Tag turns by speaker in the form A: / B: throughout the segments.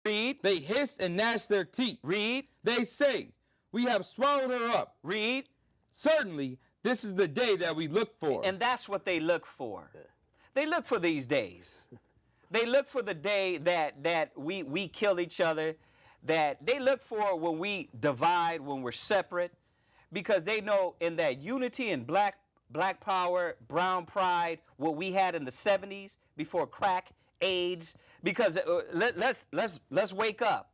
A: Read.
B: They hiss and gnash their teeth.
A: Read.
B: They say, we have swallowed her up.
A: Read.
B: Certainly, this is the day that we look for.
A: And that's what they look for. They look for these days. They look for the day that we kill each other, that they look for when we divide, when we're separate, because they know in that unity and black power, brown pride, what we had in the 70s before crack, AIDS, because let's wake up.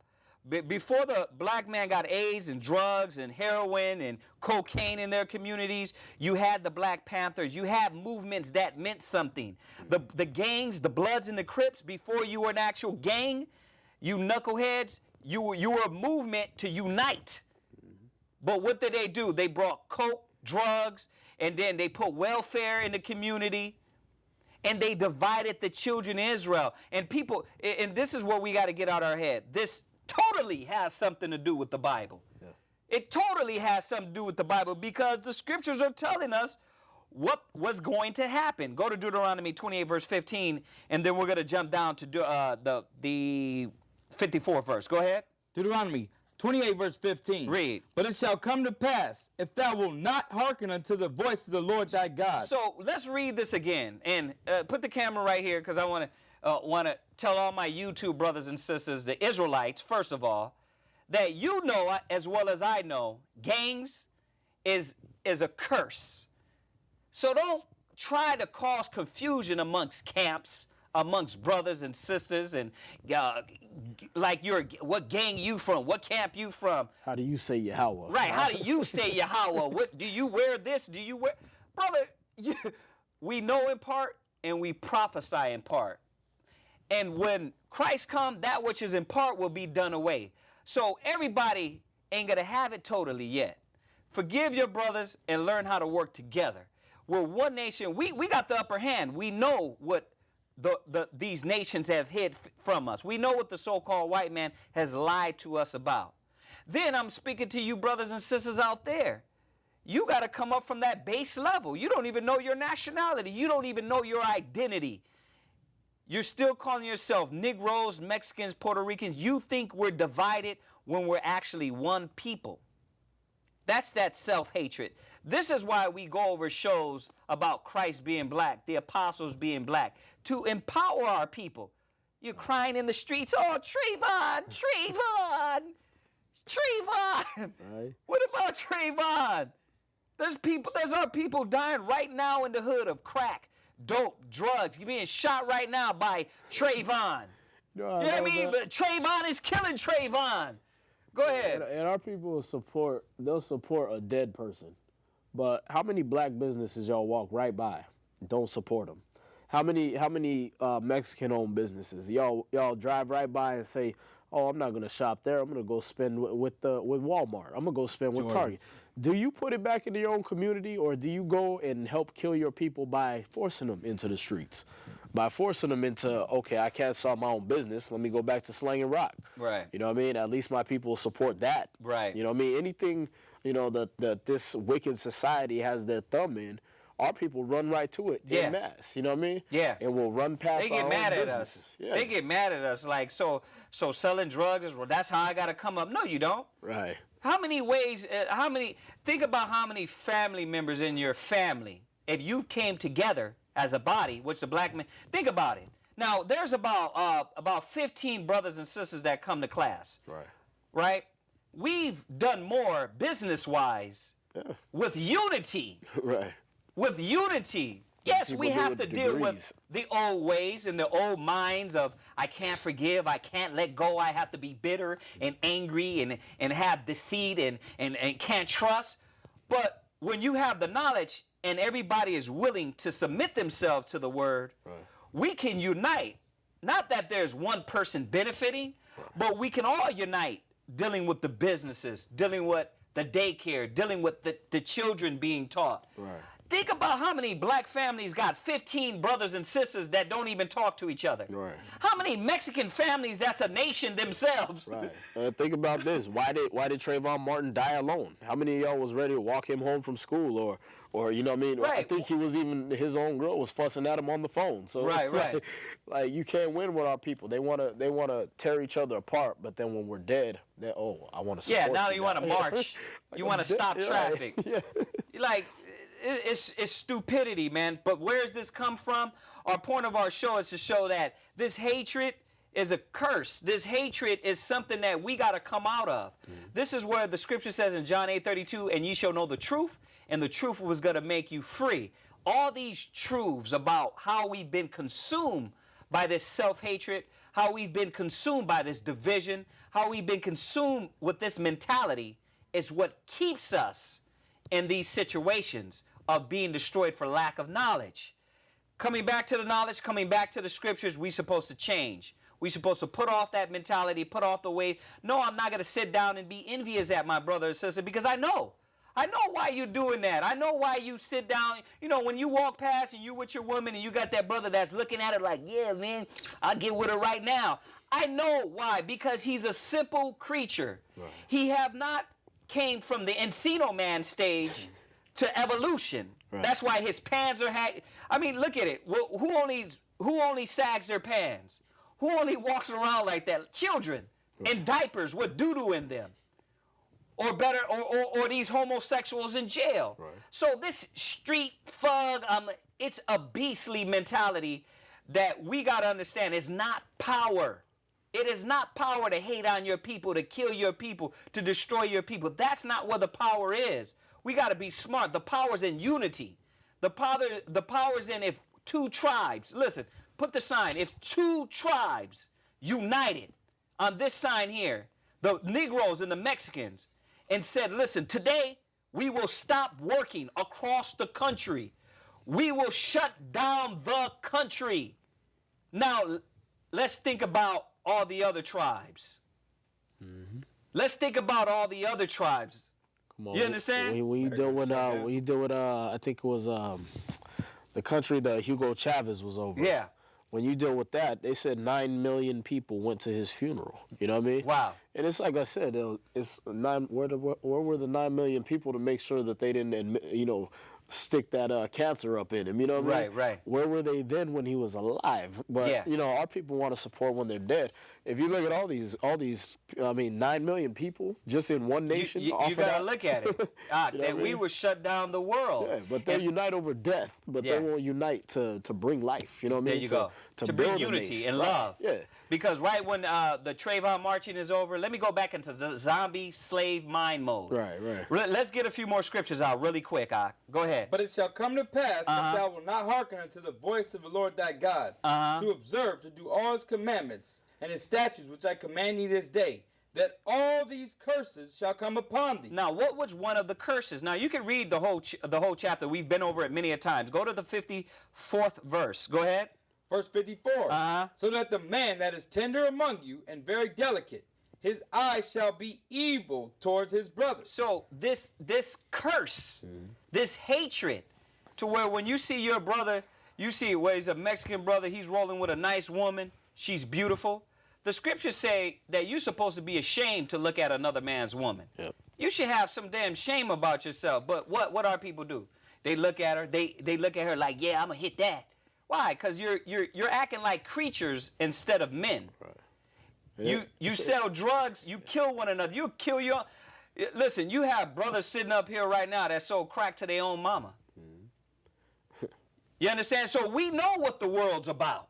A: Before the black man got AIDS and drugs and heroin and cocaine in their communities, you had the Black Panthers. You had movements that meant something. The gangs, the Bloods and the Crips, before you were an actual gang, you knuckleheads, you were a movement to unite. But what did they do? They brought coke, drugs, and then they put welfare in the community. And they divided the children of Israel. And people, and this is what we got to get out of our head. This totally has something to do with the Bible. Yeah. It totally has something to do with the Bible because the scriptures are telling us what was going to happen. Go to Deuteronomy 28 verse 15 and then we're going to jump down to the 54th verse. Go ahead.
B: Deuteronomy 28 verse 15.
A: Read. But
B: it shall come to pass, if thou wilt not hearken unto the voice of the Lord thy God.
A: So let's read this again and put the camera right here because I want to tell all my YouTube brothers and sisters, the Israelites, first of all, that you know as well as I know, gangs is a curse. So don't try to cause confusion amongst camps, amongst brothers and sisters, and like what gang you from, what camp you from.
C: How do you say Yahweh?
A: Right, how do you say Yahweh? What do you wear this? Do you wear, brother? We know in part and we prophesy in part. And when Christ comes, that which is in part will be done away. So everybody ain't going to have it totally yet. Forgive your brothers and learn how to work together. We're one nation. We got the upper hand. We know what these nations have hid from us. We know what the so-called white man has lied to us about. Then I'm speaking to you brothers and sisters out there. You got to come up from that base level. You don't even know your nationality. You don't even know your identity. You're still calling yourself Negroes, Mexicans, Puerto Ricans. You think we're divided when we're actually one people. That's that self-hatred. This is why we go over shows about Christ being black, the apostles being black, to empower our people. You're crying in the streets, oh, Trayvon, Trayvon, Trayvon. Right. What about Trayvon? There's our people dying right now in the hood of crack, dope, drugs. You're being shot right now by Trayvon. You know what I mean? But Trayvon is killing Trayvon. Go ahead.
C: And our people will they'll support a dead person. But how many black businesses y'all walk right by? Don't support them. How many Mexican-owned businesses y'all drive right by and say, "Oh, I'm not going to shop there. I'm going to go spend with Walmart. I'm going to go spend with Target." Do you put it back into your own community, or do you go and help kill your people by forcing them into the streets? By forcing them into, okay, I can't start my own business. Let me go back to slanging rock.
A: Right.
C: You know what I mean? At least my people support that.
A: Right.
C: You know what I mean? Anything, that this wicked society has their thumb in, our people run right to it en masse. You know what I mean?
A: Yeah.
C: And we'll run past our own businesses.
A: They get mad at us. Yeah. They get mad at us. Like, so selling drugs is, well, that's how I got to come up. No, you don't.
C: Right.
A: How many ways, think about how many family members in your family, if you came together as a body, which the black man, think about it. Now, there's about 15 brothers and sisters that come to class.
C: Right.
A: Right? We've done more business-wise with unity.
C: Right.
A: With unity. Yes, we have to deal with the old ways and the old minds of I can't forgive, I can't let go, I have to be bitter and angry and have deceit and can't trust. But when you have the knowledge and everybody is willing to submit themselves to the word, we can unite. Not that there's one person benefiting, but we can all unite dealing with the businesses, dealing with the daycare, dealing with the children being taught.
C: Right.
A: Think about how many black families got 15 brothers and sisters that don't even talk to each other.
C: Right.
A: How many Mexican families that's a nation themselves?
C: Right. Think about this. Why did Trayvon Martin die alone? How many of y'all was ready to walk him home from school or Or, you know what I mean? I
A: Right.
C: think he was even, his own girl was fussing at him on the phone. So
A: Right,
C: it's
A: right.
C: like you can't win with our people. They wanna tear each other apart, but then when we're dead, I want to support
A: Yeah, now
C: you.
A: you want to march. You want to stop
C: Yeah.
A: traffic.
C: Yeah.
A: Like, it's stupidity, man. But where's this come from? Our point of our show is to show that this hatred is a curse. This hatred is something that we got to come out of. This is where the scripture says in John 8:32, and ye shall know the truth, and the truth was going to make you free. All these truths about how we've been consumed by this self-hatred, how we've been consumed by this division, how we've been consumed with this mentality is what keeps us in these situations of being destroyed for lack of knowledge. Coming back to the knowledge, coming back to the scriptures, we're supposed to change. We're supposed to put off that mentality, put off the way. No, I'm not going to sit down and be envious at my brother or sister because I know why you're doing that. I know why you sit down. You know, when you walk past and you with your woman and you got that brother that's looking at it like, yeah, man, I'll get with her right now. I know why, because he's a simple creature. Right. He have not came from the Encino Man stage to evolution. Right. That's why his pants are I mean, look at it. Who only sags their pants? Who only walks around like that? Children in diapers with doo-doo in them. Or better, or these homosexuals in jail. Right. So this street thug, it's a beastly mentality that we got to understand is not power. It is not power to hate on your people, to kill your people, to destroy your people. That's not where the power is. We got to be smart. The power's in unity. The power's in if two tribes, listen, put the sign, if two tribes united on this sign here, the Negroes and the Mexicans, and said, listen, today we will stop working across the country. We will shut down the country. Now, let's think about all the other tribes. Mm-hmm. Let's think about all the other tribes. Come on, you understand?
C: When you deal with, I think it was the country that Hugo Chavez was over.
A: Yeah.
C: When you deal with that, they said 9 million people went to his funeral. You know what I mean?
A: Wow.
C: And it's like I said, it's where were the 9 million people to make sure that they didn't, stick that cancer up in him? You know what I mean?
A: Right.
C: Where were they then when he was alive? But our people want to support when they're dead. If you look at all these, 9 million people just in one nation.
A: You gotta look at it. That we were shut down the world.
C: Yeah, but they unite over death. But they won't unite to bring life. You know what I mean?
A: There you go. To bring unity and love.
C: Yeah.
A: Because right when the Trayvon marching is over, let me go back into the zombie slave mind mode.
C: Right.
A: Let's get a few more scriptures out really quick. Go ahead.
B: But it shall come to pass, if thou wilt not hearken unto the voice of the Lord thy God, to observe, to do all his commandments and his statutes which I command thee this day, that all these curses shall come upon thee.
A: Now, what was one of the curses? Now, you can read the whole chapter. We've been over it many a times. Go to the 54th verse. Go ahead.
B: Verse 54. So that the man that is tender among you and very delicate, his eyes shall be evil towards his brother.
A: So this curse, this hatred, to where when you see your brother, you see where he's a Mexican brother, he's rolling with a nice woman, she's beautiful. The scriptures say that you're supposed to be ashamed to look at another man's woman. Yep. You should have some damn shame about yourself. But what our people do? They look at her, they look at her like, yeah, I'm gonna hit that. Why? Because you're acting like creatures instead of men. Right. Yeah. You sell drugs, you kill one another, you kill your. Listen, you have brothers sitting up here right now that sold crack to their own mama. Mm-hmm. You understand? So we know what the world's about.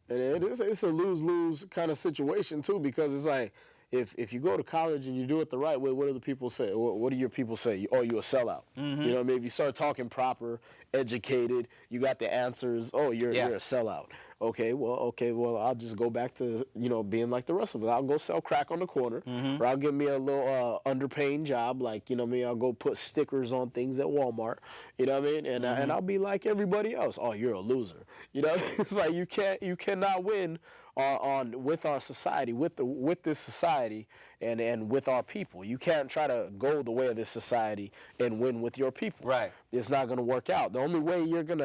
C: And it's a lose-lose kind of situation too, because it's like if you go to college and you do it the right way, what do the people say? What do your people say? Oh, you're a sellout. Mm-hmm. You know what I mean? If you start talking proper, educated, you got the answers. Oh, you're a sellout. Okay, well, I'll just go back to, being like the rest of us. I'll go sell crack on the corner, or I'll give me a little underpaying job, like, I'll go put stickers on things at Walmart, you know what I mean? And and I'll be like everybody else. Oh, you're a loser. It's like you cannot win with our society, with this society and with our people. You can't try to go the way of this society and win with your people.
A: Right.
C: It's not going to work out. The only way you're going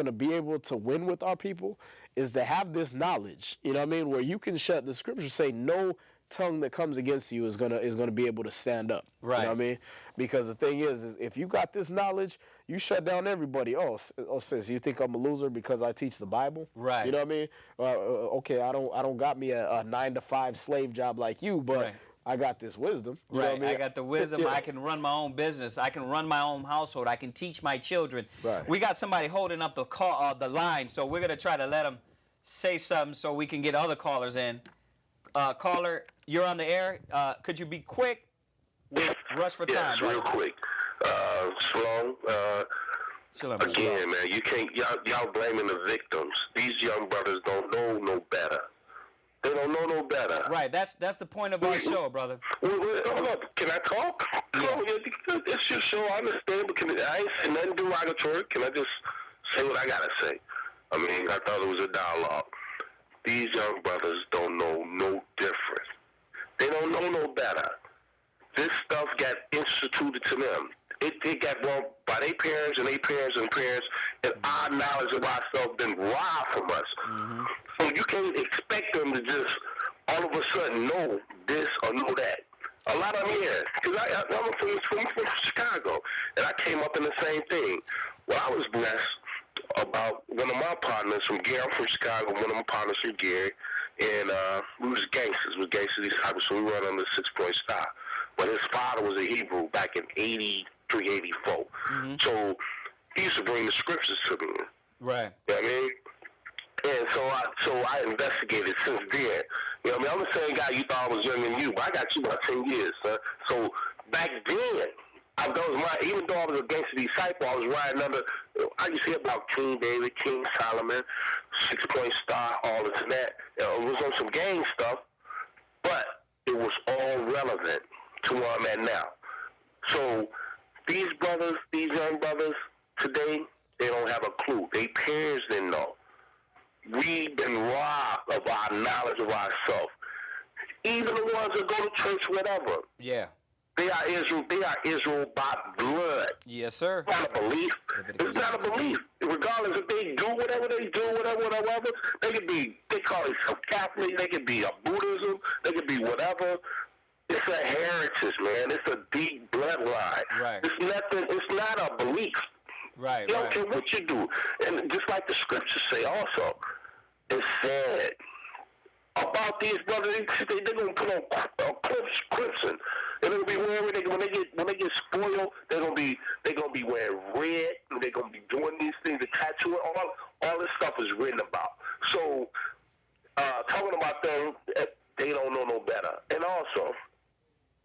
C: to be able to win with our people is to have this knowledge, where you can shut, the scriptures say no tongue that comes against you is gonna be able to stand up.
A: Right.
C: You know what I mean? Because the thing is if you got this knowledge, you shut down everybody. Oh, sis, you think I'm a loser because I teach the Bible?
A: Right.
C: You know what I mean? Okay, I don't got me a 9-to-5 slave job like you, but
A: Right.
C: I got this wisdom. You know
A: Right.
C: what I mean?
A: I got the wisdom.
C: Yeah.
A: I can run my own business. I can run my own household. I can teach my children.
C: Right.
A: We got somebody holding up the line, so we're gonna try to let them say something so we can get other callers in. Caller, you're on the air. Could you be quick? We'll rush for time.
D: Yes, real quick. Shalom.
A: Shalom.
D: Again, man, you can't. Y'all blaming the victims. These young brothers don't know no better. They don't know no better.
A: Right. That's the point of our show, brother.
D: Hold up. Can I talk?
A: Yeah.
D: It's your show. I understand, but I ain't saying nothing derogatory. Can I just say what I gotta say? I mean, I thought it was a dialogue. These young brothers don't know no different. They don't know no better. This stuff got instituted to them. It got brought by their parents and their parents and parents, and our knowledge of ourselves been robbed from us.
A: Mm-hmm.
D: So you can't expect them to just all of a sudden know this or know that. A lot of them, yeah, because I'm from Chicago, and I came up in the same thing. Well, I was blessed about one of my partners from Gary. I'm from Chicago. One of my partners from Gary, and we was gangsters. We were gangsters in Chicago, so we run under 6-point star. But his father was a Hebrew back in 83, 84.
A: Mm-hmm.
D: So he used to bring the scriptures to me.
A: Right.
D: You know what I mean? And so I investigated since then. You know what I mean? I'm the same guy you thought I was younger than you, but I got you about 10 years, son. So back then, even though I was a gangster disciple, I was riding under, I used to hear about King David, King Solomon, 6-point star, all this and that. It was on some gang stuff, but it was all relevant to where I'm at now. So these young brothers today, they don't have a clue. Their parents didn't know. We've been robbed of our knowledge of ourselves. Even the ones that go to church, whatever.
A: Yeah.
D: They are Israel. They are Israel by blood.
A: Yes, sir.
D: It's not a belief. It's not a belief. Regardless if they do whatever they do, whatever. They call it some Catholic. They could be a Buddhism. They could be whatever. It's a heritage, man. It's a deep bloodline.
A: Right.
D: It's nothing. It's not a belief.
A: Right.
D: You don't care what you do. And just like the scriptures say also, it's sad about these brothers. They're going to put on crimson. They're going to be wearing, when they get spoiled, they're going to be wearing red, and they're going to be doing these things, the tattoo, all this stuff is written about. So, talking about them, they don't know no better. And also,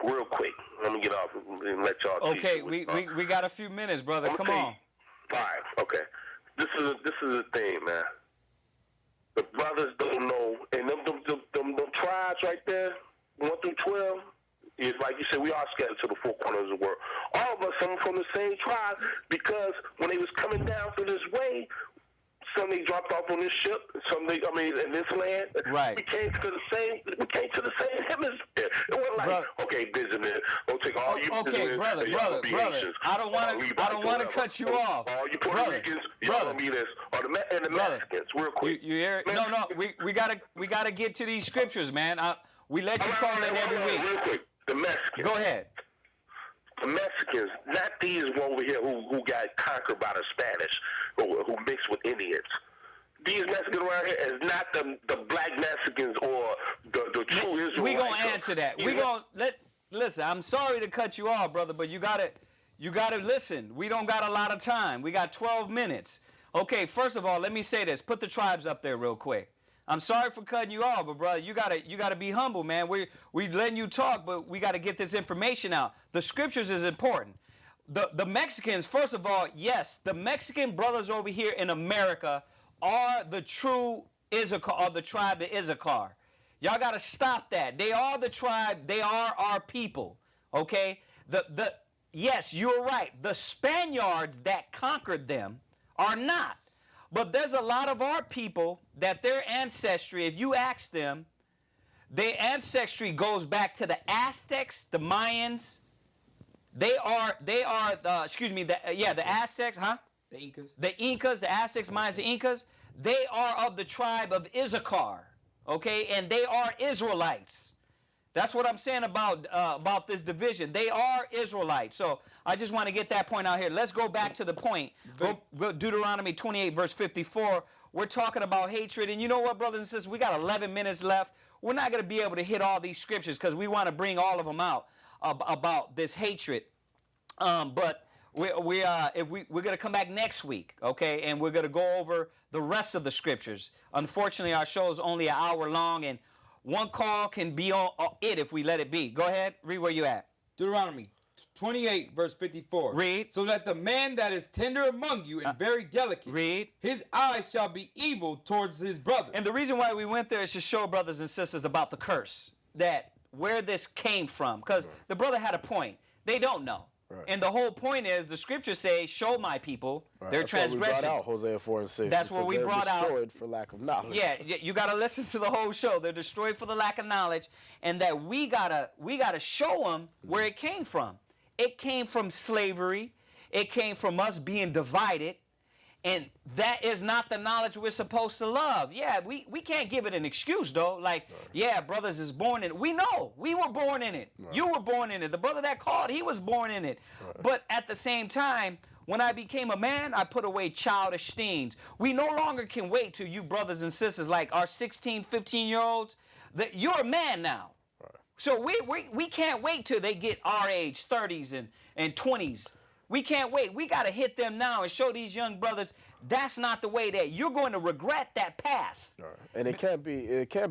D: real quick, let me get off and let y'all.
A: Okay, we got a few minutes, brother. Come on.
D: 5. Okay. This is the thing, man. The brothers don't know, and them tribes right there, 1 through 12, is like you said, we are scattered to the 4 corners of the world. All of us, some from the same tribe, because when they was coming down through this way, some they dropped off on this ship, in this land.
A: Right.
D: We came to the same hemisphere. It wasn't like, okay, business, don't take all you business.
A: Brother. I don't want to cut you off.
D: All you Puerto Ricans, y'all gonna be this, or the Mexicans, real quick.
A: You hear? No. We gotta get to these scriptures, man. We let you call in every week.
D: Real quick, the Mexicans.
A: Go ahead.
D: The Mexicans, not these over here who got conquered by the Spanish, who mixed with Indians. These Mexicans around here is not the black Mexicans or the true Israelites.
A: We gonna answer that. Listen. I'm sorry to cut you off, brother, but you gotta listen. We don't got a lot of time. We got 12 minutes. Okay. First of all, let me say this. Put the tribes up there real quick. I'm sorry for cutting you off, but brother, you gotta be humble, man. We letting you talk, but we gotta get this information out. The scriptures is important. The Mexicans, first of all, yes, the Mexican brothers over here in America are the true Issachar, or the tribe of Issachar. Y'all gotta stop that. They are the tribe. They are our people. Okay. Yes, you're right. The Spaniards that conquered them are not. But there's a lot of our people that their ancestry, if you ask them, their ancestry goes back to the Aztecs, the Mayans. The Aztecs, huh?
B: The Incas.
A: The Incas, the Aztecs, Mayans, the Incas. They are of the tribe of Issachar, okay? And they are Israelites. That's what I'm saying about this division. They are Israelites. So I just want to get that point out here. Let's go back to the point. Go Deuteronomy 28, verse 54. We're talking about hatred. And you know what, brothers and sisters? We got 11 minutes left. We're not going to be able to hit all these scriptures because we want to bring all of them out about this hatred. But we're going to come back next week, okay? And we're going to go over the rest of the scriptures. Unfortunately, our show is only an hour long, and one call can be on it if we let it be. Go ahead. Read where you at.
B: Deuteronomy 28, verse 54.
A: Read.
B: So that the man that is tender among you and very delicate,
A: read.
B: His eyes shall be evil towards his brother.
A: And the reason why we went there is to show brothers and sisters about the curse, that where this came from. Because the brother had a point. They don't know. Right. And the whole point is the scriptures say, show my people their transgression. That's
C: what we brought out Hosea 4 and 6.
A: That's what we brought out.
C: Destroyed for lack of knowledge.
A: Yeah, you got to listen to the whole show. They're destroyed for the lack of knowledge, and that we gotta show them where it came from. It came from slavery. It came from us being divided. And that is not the knowledge we're supposed to love. Yeah, we can't give it an excuse, though. Like, yeah, brothers is born in it. We know. We were born in it. Right. You were born in it. The brother that called, he was born in it. Right. But at the same time, when I became a man, I put away childish things. We no longer can wait till you brothers and sisters, like our 16, 15-year-olds, that you're a man now. Right. So we can't wait till they get our age, 30s and 20s. We can't wait. We got to hit them now and show these young brothers that's not the way that you're going to regret that path.
C: Right. And it can't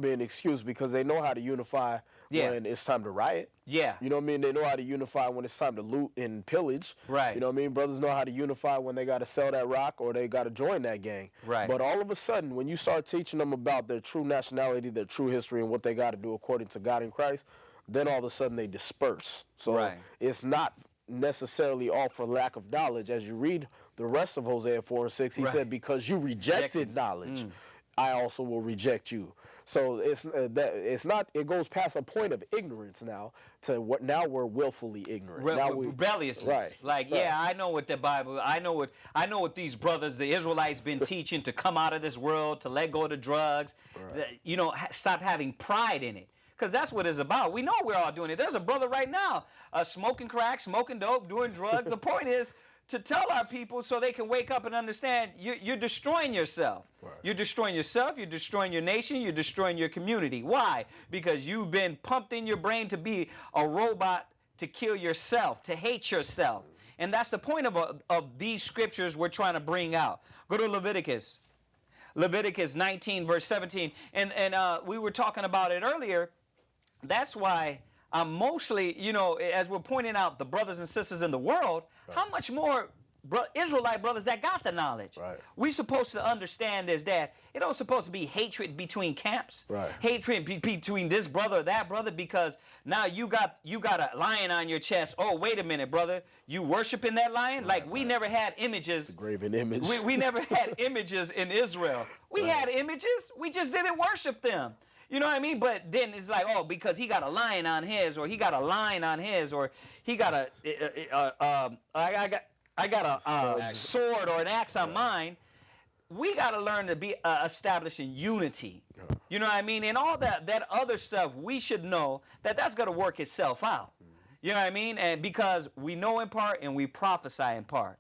C: be an excuse because they know how to unify when it's time to riot.
A: Yeah.
C: You know what I mean? They know how to unify when it's time to loot and pillage.
A: Right.
C: You know what I mean? Brothers know how to unify when they got to sell that rock or they got to join that gang.
A: Right.
C: But all of a sudden, when you start teaching them about their true nationality, their true history, and what they got to do according to God in Christ, then all of a sudden they disperse. So it's not necessarily all for lack of knowledge. As you read the rest of Hosea 4 and 6, he said, because you rejected knowledge, I also will reject you. So it's not, it goes past a point of ignorance now to what now we're willfully ignorant.
A: Rebelliousness.
C: Right.
A: Like, yeah, I know what the Bible, I know what these brothers, the Israelites, been teaching to come out of this world, to let go of the drugs, stop having pride in it. Because that's what it's about. We know we're all doing it. There's a brother right now smoking crack, smoking dope, doing drugs. The point is to tell our people so they can wake up and understand you're destroying yourself. Right. You're destroying yourself. You're destroying your nation. You're destroying your community. Why? Because you've been pumped in your brain to be a robot, to kill yourself, to hate yourself. And that's the point of these scriptures we're trying to bring out. Go to Leviticus 19, verse 17. And we were talking about it earlier. That's why I'm mostly, as we're pointing out the brothers and sisters in the world, how much more Israelite brothers that got the knowledge. Right. We're supposed to understand is that it don't supposed to be hatred between camps, hatred between this brother or that brother, because now you got a lion on your chest. Oh, wait a minute, brother, you worshiping that lion? We never had images.
C: The graven image.
A: We never had images in Israel. We had images. We just didn't worship them. You know what I mean? But then it's like, oh, because he got a lion on his, or he got a line on his, or he got I got a sword or an axe on mine. We got to learn to be establishing unity. You know what I mean? And all that other stuff, we should know that's going to work itself out. You know what I mean? And because we know in part and we prophesy in part.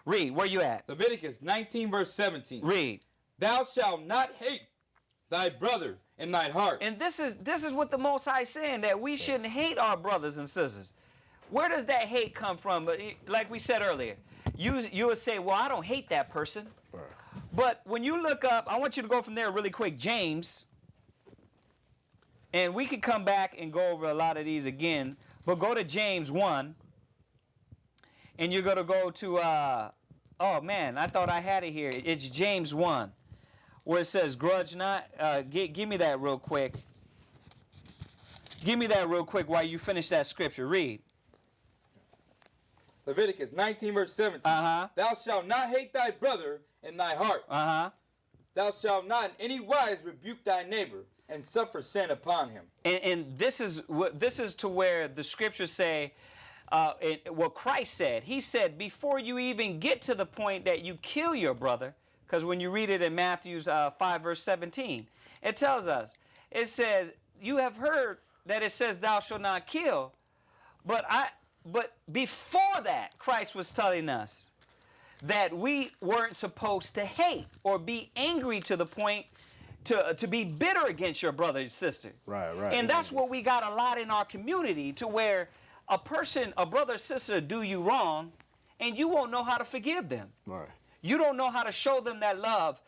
A: Read, where you at?
B: Leviticus 19, verse 17.
A: Read.
B: Thou shalt not hate thy brother in thine heart.
A: And this is what the Most High is saying, that we shouldn't hate our brothers and sisters. Where does that hate come from? Like we said earlier, you would say, well, I don't hate that person. Right. But when you look up, I want you to go from there really quick, James. And we can come back and go over a lot of these again. But go to James 1. And you're going to go to, oh man, I thought I had it here. It's James 1. Where it says, grudge not. Give me that real quick. Give me that real quick while you finish that scripture. Read.
B: Leviticus 19, verse 17. Thou shalt not hate thy brother in thy heart. Thou shalt not in any wise rebuke thy neighbor and suffer sin upon him.
A: And this is to where the scriptures say, what Christ said. He said, before you even get to the point that you kill your brother, because when you read it in Matthew 5, verse 17, it tells us, it says, you have heard that it says thou shalt not kill. But before that, Christ was telling us that we weren't supposed to hate or be angry to the point to be bitter against your brother and sister.
C: Right.
A: And that's what we got a lot in our community, to where a brother or sister do you wrong, and you won't know how to forgive them.
C: Right.
A: You don't know how to show them that love.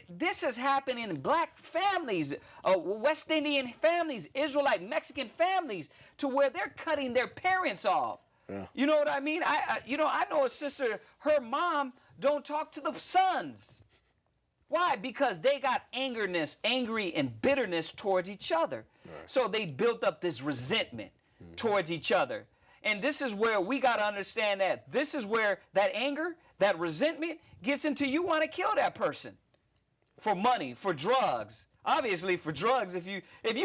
A: This has happened in black families, West Indian families, Israelite, Mexican families, to where they're cutting their parents off. Yeah. You know what I mean? I know a sister, her mom don't talk to the sons. Why? Because they got angry and bitterness towards each other. Right. So they built up this resentment towards each other. And this is where we got to understand that this is where that anger, that resentment gets into you want to kill that person for money, for drugs. Obviously, for drugs, if you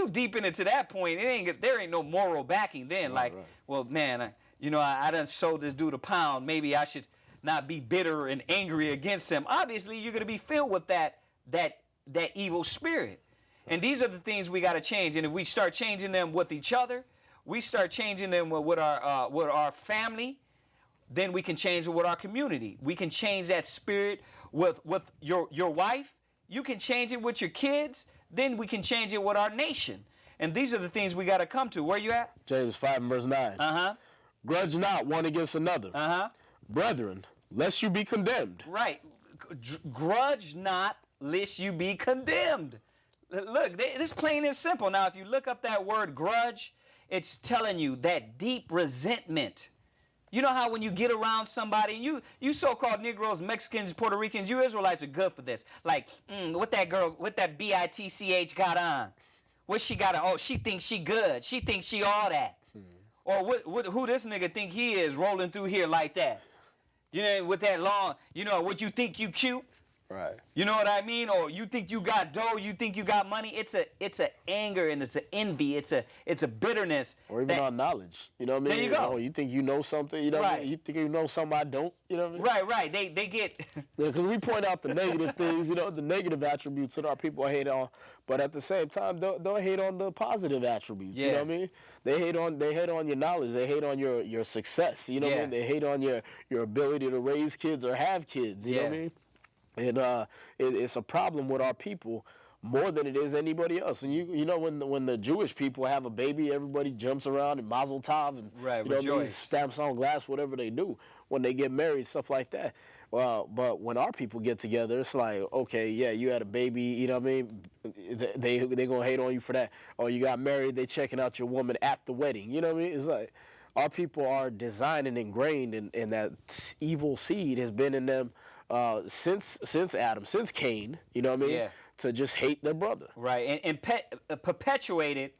A: deepen it to that point, there ain't no moral backing then. Right. Well, man, I done sold this dude a pound. Maybe I should not be bitter and angry against him. Obviously, you're going to be filled with that evil spirit. And these are the things we got to change. And if we start changing them with each other, we start changing them with our family, then we can change it with our community. We can change that spirit with your wife. You can change it with your kids. Then we can change it with our nation. And these are the things we got to come to. Where you at?
C: James 5 and verse 9. Grudge not one against another. Brethren, lest you be condemned.
A: Right. Grudge not, lest you be condemned. Look, this is plain and simple. Now, if you look up that word grudge, it's telling you that deep resentment. You know how when you get around somebody, and you so-called Negroes, Mexicans, Puerto Ricans, you Israelites are good for this. Like, what that girl, what that BITCH got on? What she got on? Oh, she thinks she good. She thinks she all that. Or who this nigga think he is rolling through here like that? You know, with that long, what you think you cute?
C: Right.
A: You know what I mean? Or you think you got dough, you think you got money. It's a anger and it's an envy. It's a bitterness.
C: Or even on knowledge. You know what I mean?
A: There you go.
C: You think you know something, you know what I mean? You think you know something I don't, you know what I mean?
A: Right. They get
C: because we point out the negative things, the negative attributes that our people hate on, but at the same time they'll hate on the positive attributes. Yeah. You know what I mean? They hate on your knowledge, they hate on your success, you know what I mean? They hate on your ability to raise kids or have kids, you know what I mean? And it's a problem with our people more than it is anybody else. And you know when the Jewish people have a baby, everybody jumps around and mazel tov and you know what I mean, stamps on glass, whatever they do when they get married, stuff like that. Well, but when our people get together, it's like, okay, yeah, you had a baby, you know what I mean? They gonna hate on you for that. Or you got married, they checking out your woman at the wedding. You know what I mean? It's like our people are designed and ingrained in that evil seed has been in them. Since Adam, since Cain, you know what I mean? Yeah. To just hate their brother.
A: Right, and perpetuated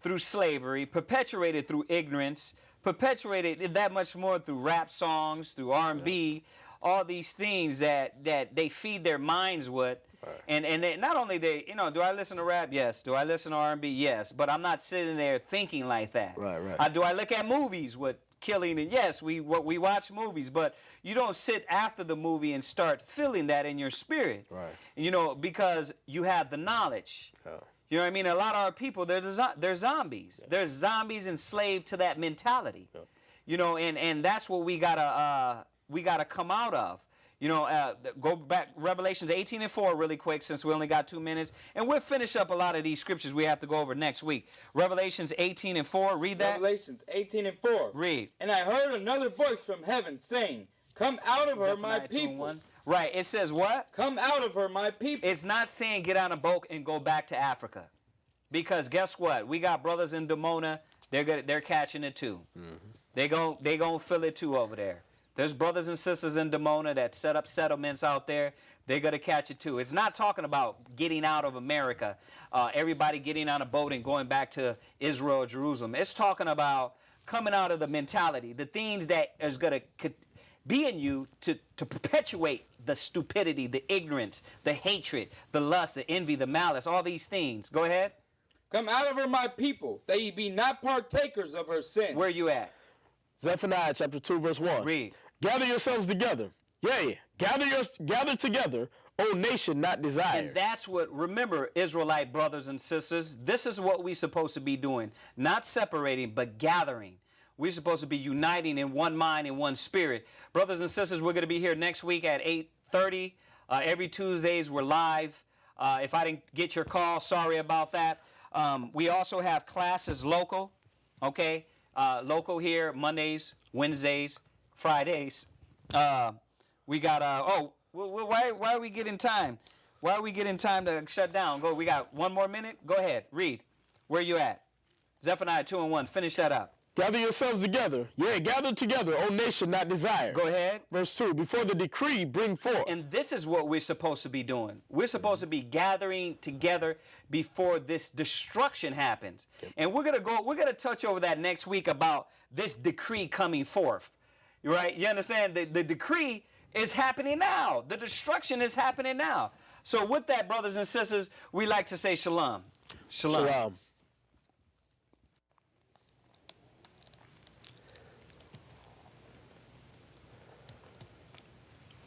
A: through slavery, perpetuated through ignorance, perpetuated that much more through rap songs, through R&B, all these things that they feed their minds with. Right. And they, not only do I listen to rap? Yes. Do I listen to R&B? Yes. But I'm not sitting there thinking like that.
C: Right.
A: Do I look at movies with killing? And yes, we watch movies, but you don't sit after the movie and start feeling that in your spirit.
C: Right.
A: Because you have the knowledge. Yeah. You know what I mean? A lot of our people, they're zombies. Yeah. They're zombies enslaved to that mentality. Yeah. And that's what we gotta come out of. Go back Revelations 18 and 4 really quick since we only got 2 minutes. And we'll finish up a lot of these scriptures we have to go over next week. Revelations 18 and 4, read that.
B: Revelations 18 and 4.
A: Read.
B: And I heard another voice from heaven saying, come out of her, my people.
A: Right, it says what?
B: Come out of her, my people.
A: It's not saying get on a boat and go back to Africa. Because guess what? We got brothers in Dimona, they're catching it too. Mm-hmm. They gon' feel it too over there. There's brothers and sisters in Dimona that set up settlements out there. They're going to catch it too. It's not talking about getting out of America, everybody getting on a boat and going back to Israel or Jerusalem. It's talking about coming out of the mentality, the things that is going to be in you to perpetuate the stupidity, the ignorance, the hatred, the lust, the envy, the malice, all these things. Go ahead.
B: Come out of her, my people, that ye be not partakers of her sin.
A: Where you at?
C: Zephaniah chapter 2, verse 1.
A: Read.
C: Gather yourselves together. Yea, gather together, O nation not desired.
A: And that's what, remember, Israelite brothers and sisters, this is what we're supposed to be doing. Not separating, but gathering. We're supposed to be uniting in one mind and one spirit. Brothers and sisters, we're going to be here next week at 8:30. Every Tuesdays, we're live. If I didn't get your call, sorry about that. We also have classes local, okay? Local here, Mondays, Wednesdays, Fridays. We got, why are we getting time? Why are we getting time to shut down? Go. We got 1 more minute. Go ahead. Read. Where you at? Zephaniah 2:1. Finish that up.
C: Gather yourselves together. Yeah, gather together, O nation not desired.
A: Go ahead.
C: Verse 2. Before the decree bring forth.
A: And this is what we're supposed to be doing. We're supposed to be gathering together before this destruction happens. Yep. And we're gonna touch over that next week about this decree coming forth. Right? You understand? The decree is happening now. The destruction is happening now. So with that, brothers and sisters, we like to say shalom. Shalom.
C: Shalom.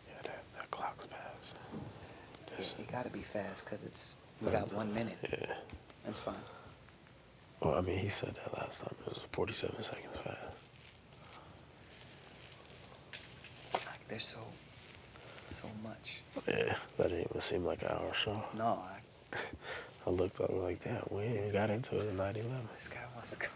C: Yeah, that clock's fast.
A: Yeah, it got to be fast because we got 1 minute.
C: Yeah.
A: That's fine.
C: Well, I mean, he said that last time. It was 47 seconds fast.
A: There's so much.
C: Yeah, that didn't even seem like an hour show.
A: No,
C: I looked up like, damn, we ain't got into it at 9:11.
A: This guy wants to go.